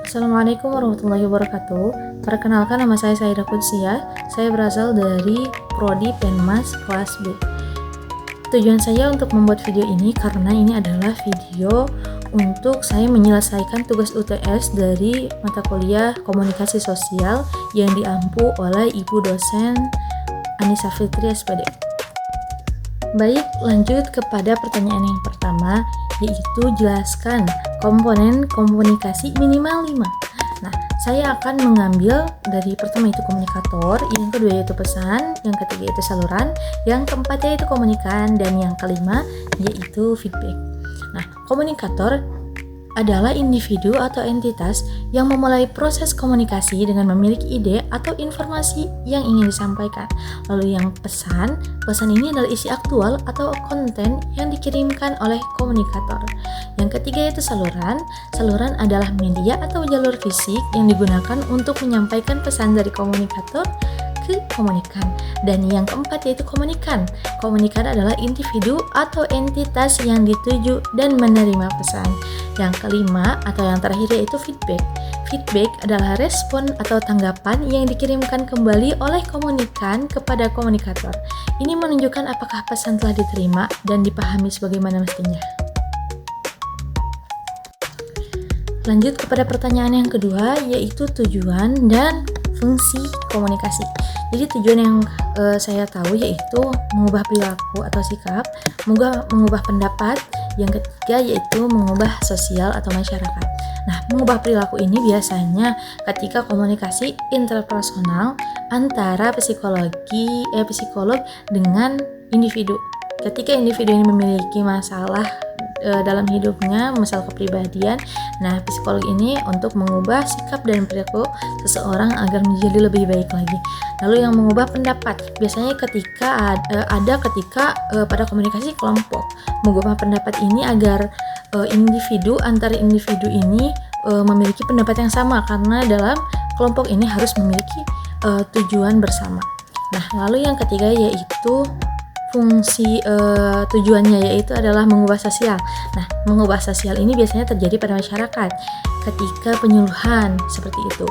Assalamualaikum warahmatullahi wabarakatuh. Perkenalkan, nama saya Saida Qudsia. Saya berasal dari Prodi Penmas kelas B. Tujuan saya untuk membuat video ini karena ini adalah video untuk saya menyelesaikan tugas UTS dari mata kuliah Komunikasi Sosial yang diampu oleh Ibu dosen Anissa Fitri SPD. Baik, lanjut kepada pertanyaan yang pertama, yaitu jelaskan komponen komunikasi minimal 5. Nah, saya akan mengambil dari pertama itu komunikator, yang kedua yaitu pesan, yang ketiga itu saluran, yang keempat yaitu komunikan, dan yang kelima yaitu feedback. Nah, komunikator adalah individu atau entitas yang memulai proses komunikasi dengan memiliki ide atau informasi yang ingin disampaikan. Lalu yang pesan ini adalah isi aktual atau konten yang dikirimkan oleh komunikator. Yang ketiga yaitu saluran adalah media atau jalur fisik yang digunakan untuk menyampaikan pesan dari komunikator ke komunikan. Dan yang keempat yaitu komunikan adalah individu atau entitas yang dituju dan menerima pesan. Yang kelima atau yang terakhir yaitu feedback adalah respon atau tanggapan yang dikirimkan kembali oleh komunikan kepada komunikator. Ini menunjukkan apakah pesan telah diterima dan dipahami sebagaimana mestinya. Lanjut kepada pertanyaan yang kedua, yaitu tujuan dan fungsi komunikasi. Jadi tujuan yang saya tahu yaitu mengubah perilaku atau sikap, mengubah pendapat, yang ketiga yaitu mengubah sosial atau masyarakat. Nah, mengubah perilaku ini biasanya ketika komunikasi interpersonal antara psikolog dengan individu. Ketika individu ini memiliki masalah dalam hidupnya, masalah kepribadian, nah psikolog ini untuk mengubah sikap dan perilaku seseorang agar menjadi lebih baik lagi. Lalu yang mengubah pendapat, biasanya ketika pada komunikasi kelompok, mengubah pendapat ini agar antara individu ini memiliki pendapat yang sama, karena dalam kelompok ini harus memiliki tujuan bersama. Nah, lalu yang ketiga yaitu fungsi tujuannya yaitu adalah mengubah sosial. Nah, mengubah sosial ini biasanya terjadi pada masyarakat ketika penyuluhan seperti itu.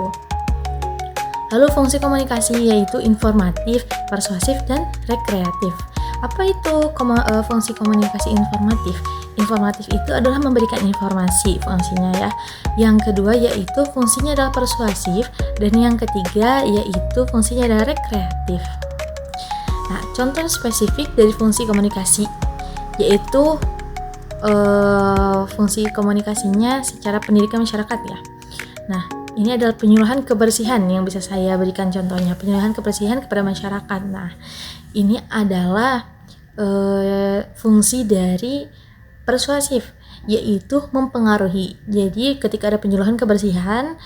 Lalu fungsi komunikasi yaitu informatif, persuasif, dan rekreatif. Apa itu fungsi komunikasi informatif? Informatif itu adalah memberikan informasi fungsinya ya. Yang kedua yaitu fungsinya adalah persuasif, dan yang ketiga yaitu fungsinya adalah rekreatif. Nah, contoh spesifik dari fungsi komunikasi yaitu fungsi komunikasinya secara pendidikan masyarakat ya. Nah, ini adalah penyuluhan kebersihan yang bisa saya berikan contohnya, penyuluhan kebersihan kepada masyarakat. Nah, ini adalah fungsi dari persuasif yaitu mempengaruhi. Jadi ketika ada penyuluhan kebersihan,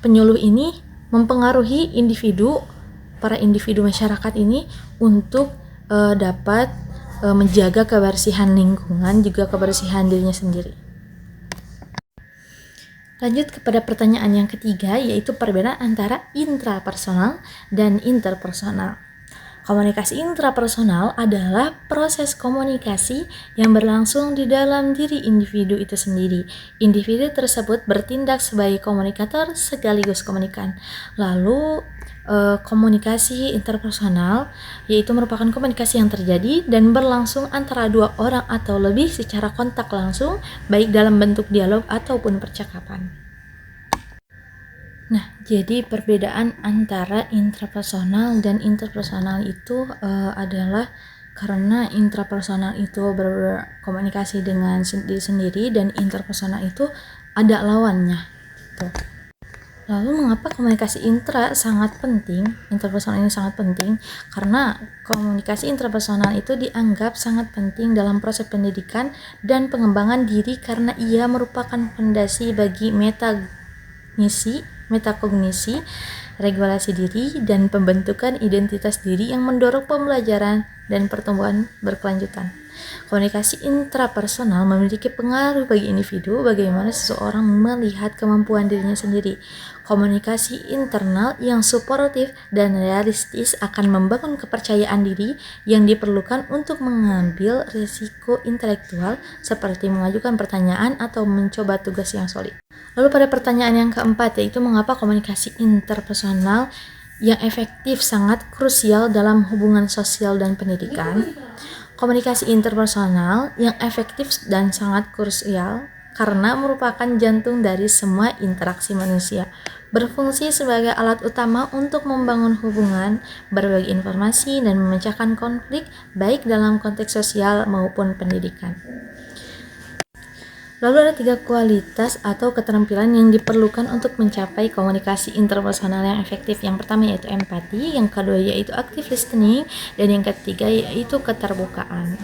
penyuluh ini mempengaruhi para individu masyarakat ini untuk dapat menjaga kebersihan lingkungan, juga kebersihan dirinya sendiri. Lanjut kepada pertanyaan yang ketiga, yaitu perbedaan antara intrapersonal dan interpersonal. Komunikasi intrapersonal adalah proses komunikasi yang berlangsung di dalam diri individu itu sendiri. Individu tersebut bertindak sebagai komunikator sekaligus komunikan. Lalu komunikasi interpersonal yaitu merupakan komunikasi yang terjadi dan berlangsung antara dua orang atau lebih secara kontak langsung, baik dalam bentuk dialog ataupun percakapan. Nah, jadi perbedaan antara intrapersonal dan interpersonal itu adalah karena intrapersonal itu berkomunikasi dengan diri sendiri dan interpersonal itu ada lawannya. Gitu. Lalu mengapa komunikasi interpersonal ini sangat penting? Karena komunikasi intrapersonal itu dianggap sangat penting dalam proses pendidikan dan pengembangan diri karena ia merupakan fondasi bagi metakognisi, regulasi diri, dan pembentukan identitas diri yang mendorong pembelajaran dan pertumbuhan berkelanjutan. Komunikasi intrapersonal memiliki pengaruh bagi individu bagaimana seseorang melihat kemampuan dirinya sendiri. Komunikasi internal yang suportif dan realistis akan membangun kepercayaan diri yang diperlukan untuk mengambil risiko intelektual seperti mengajukan pertanyaan atau mencoba tugas yang sulit. Lalu pada pertanyaan yang keempat, yaitu mengapa komunikasi interpersonal yang efektif sangat krusial dalam hubungan sosial dan pendidikan. Komunikasi interpersonal yang efektif dan sangat krusial karena merupakan jantung dari semua interaksi manusia, berfungsi sebagai alat utama untuk membangun hubungan, berbagi informasi, dan memecahkan konflik baik dalam konteks sosial maupun pendidikan. Lalu ada 3 kualitas atau keterampilan yang diperlukan untuk mencapai komunikasi interpersonal yang efektif. Yang pertama yaitu empati, yang kedua yaitu active listening, dan yang ketiga yaitu keterbukaan.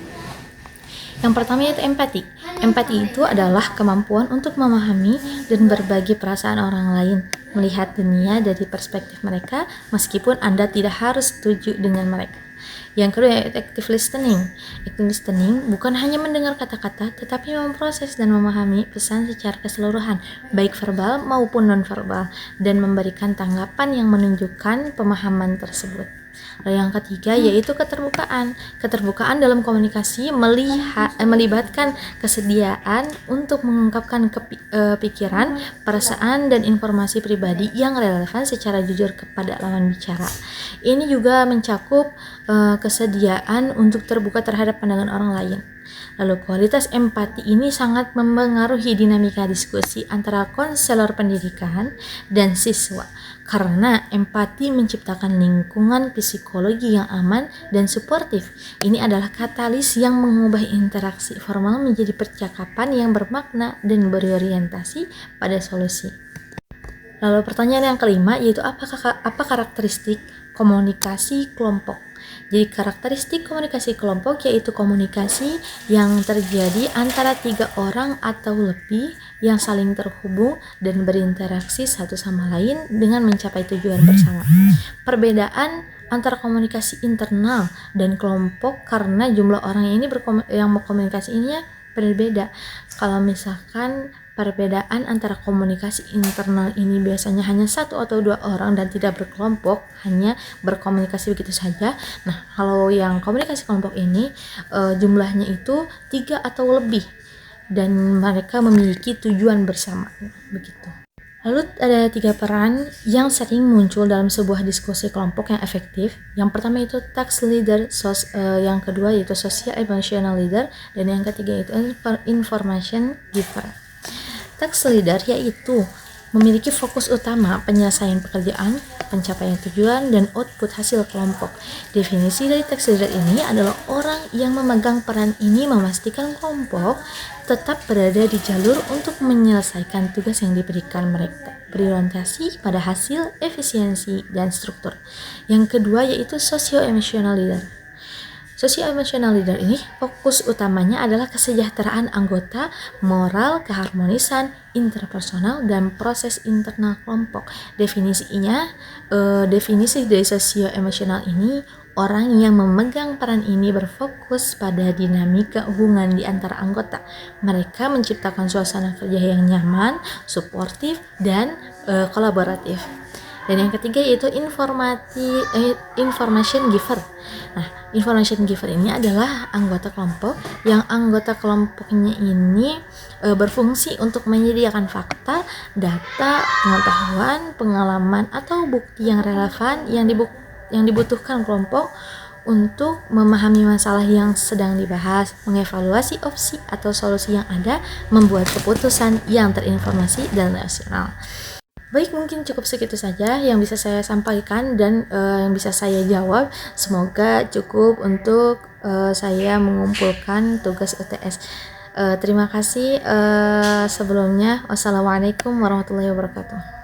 Yang pertama yaitu empati. Empati itu adalah kemampuan untuk memahami dan berbagi perasaan orang lain, melihat dunia dari perspektif mereka meskipun Anda tidak harus setuju dengan mereka. Yang kedua yaitu active listening. Active listening bukan hanya mendengar kata-kata, tetapi memproses dan memahami pesan secara keseluruhan, baik verbal maupun non-verbal, dan memberikan tanggapan yang menunjukkan pemahaman tersebut. Lalu yang ketiga yaitu keterbukaan. Keterbukaan dalam komunikasi melibatkan kesediaan untuk mengungkapkan pikiran, perasaan, dan informasi pribadi yang relevan secara jujur kepada lawan bicara. Ini juga mencakup kesediaan untuk terbuka terhadap pandangan orang lain. Lalu kualitas empati ini sangat mempengaruhi dinamika diskusi antara konselor pendidikan dan siswa, karena empati menciptakan lingkungan psikologi yang aman dan suportif. Ini adalah katalis yang mengubah interaksi formal menjadi percakapan yang bermakna dan berorientasi pada solusi. Lalu pertanyaan yang kelima yaitu apa karakteristik komunikasi kelompok? Jadi karakteristik komunikasi kelompok yaitu komunikasi yang terjadi antara 3 orang atau lebih yang saling terhubung dan berinteraksi satu sama lain dengan mencapai tujuan bersama. Perbedaan antara komunikasi internal dan kelompok karena jumlah orang ini yang berkomunikasi ini berbeda. Kalau misalkan perbedaan antara komunikasi internal ini biasanya hanya 1 atau 2 orang dan tidak berkelompok, hanya berkomunikasi begitu saja. Nah, kalau yang komunikasi kelompok ini jumlahnya itu 3 atau lebih dan mereka memiliki tujuan bersama, begitu. Lalu ada 3 peran yang sering muncul dalam sebuah diskusi kelompok yang efektif. Yang pertama itu task leader, yang kedua yaitu social emotional leader, dan yang ketiga itu information giver. Task leader yaitu memiliki fokus utama penyelesaian pekerjaan, pencapaian tujuan, dan output hasil kelompok. Definisi dari task leader ini adalah orang yang memegang peran ini memastikan kelompok tetap berada di jalur untuk menyelesaikan tugas yang diberikan mereka, berorientasi pada hasil, efisiensi, dan struktur. Yang kedua yaitu socio-emotional leader. Socio-emotional leader ini fokus utamanya adalah kesejahteraan anggota, moral, keharmonisan interpersonal, dan proses internal kelompok. Definisi dari socio-emotional ini, orang yang memegang peran ini berfokus pada dinamika hubungan di antara anggota. Mereka menciptakan suasana kerja yang nyaman, suportif, dan kolaboratif. Dan yang ketiga yaitu information giver. Nah, information giver ini adalah anggota kelompok yang anggota kelompoknya ini berfungsi untuk menyediakan fakta, data, pengetahuan, pengalaman, atau bukti yang relevan yang dibutuhkan kelompok untuk memahami masalah yang sedang dibahas, mengevaluasi opsi atau solusi yang ada, membuat keputusan yang terinformasi dan rasional. Baik, mungkin cukup segitu saja yang bisa saya sampaikan dan yang bisa saya jawab. Semoga cukup untuk saya mengumpulkan tugas UTS. Terima kasih sebelumnya. Wassalamualaikum warahmatullahi wabarakatuh.